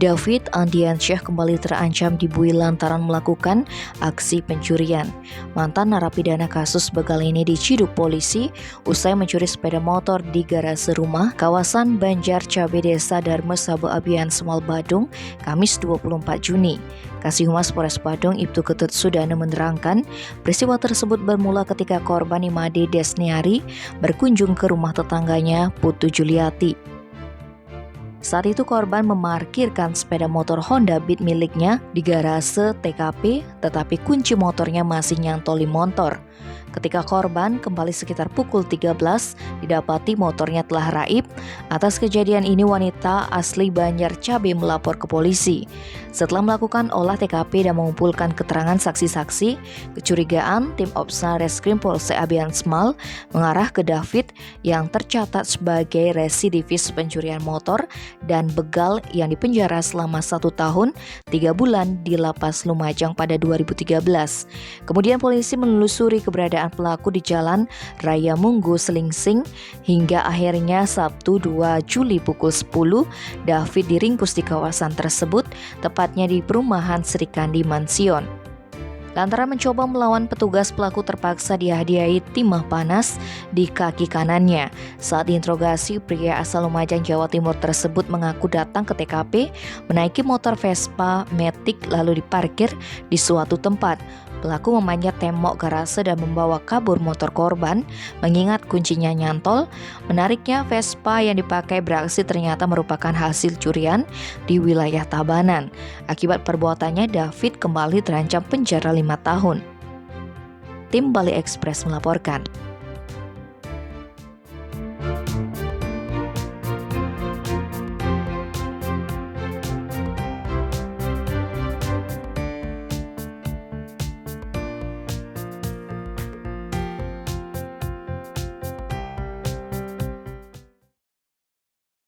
David Andiansyah kembali terancam dibui lantaran melakukan aksi pencurian. Mantan narapidana kasus begal ini diciduk polisi usai mencuri sepeda motor di garase rumah kawasan Banjar Cabe Desa Darmes Sabu Abian Semal Badung, Kamis 24 Juni. Kasih Humas Polres Badung Ibtu Ketut Sudana menerangkan, peristiwa tersebut bermula ketika korban Imade Desniari berkunjung ke rumah tetangganya Putu Juliati. Saat itu korban memarkirkan sepeda motor Honda Beat miliknya di garase TKP, tetapi kunci motornya masih nyantol di motor. Ketika korban kembali sekitar pukul 13, didapati motornya telah raib. Atas kejadian ini wanita asli Banjar Cabe melapor ke polisi. Setelah melakukan olah TKP dan mengumpulkan keterangan saksi-saksi, kecurigaan tim Opsna Reskrim Polsek Abian Semal mengarah ke David yang tercatat sebagai residivis pencurian motor dan begal yang dipenjara selama 1 tahun 3 bulan di Lapas Lumajang pada 2013. Kemudian polisi menelusuri keberadaan pelaku di Jalan Raya Munggu Selingsing hingga akhirnya Sabtu 2 Juli pukul 10 David diringkus di kawasan tersebut, tepatnya di perumahan Srikandi Mansion. Lantaran mencoba melawan petugas, pelaku terpaksa dihadiahi timah panas di kaki kanannya. Saat diinterogasi, pria asal Lumajang, Jawa Timur tersebut mengaku datang ke TKP, menaiki motor Vespa Matic lalu diparkir di suatu tempat. Pelaku memanjat tembok garase dan membawa kabur motor korban, mengingat kuncinya nyantol. Menariknya, Vespa yang dipakai beraksi ternyata merupakan hasil curian di wilayah Tabanan. Akibat perbuatannya, David kembali terancam penjara 5 tahun. Tim Bali Express melaporkan.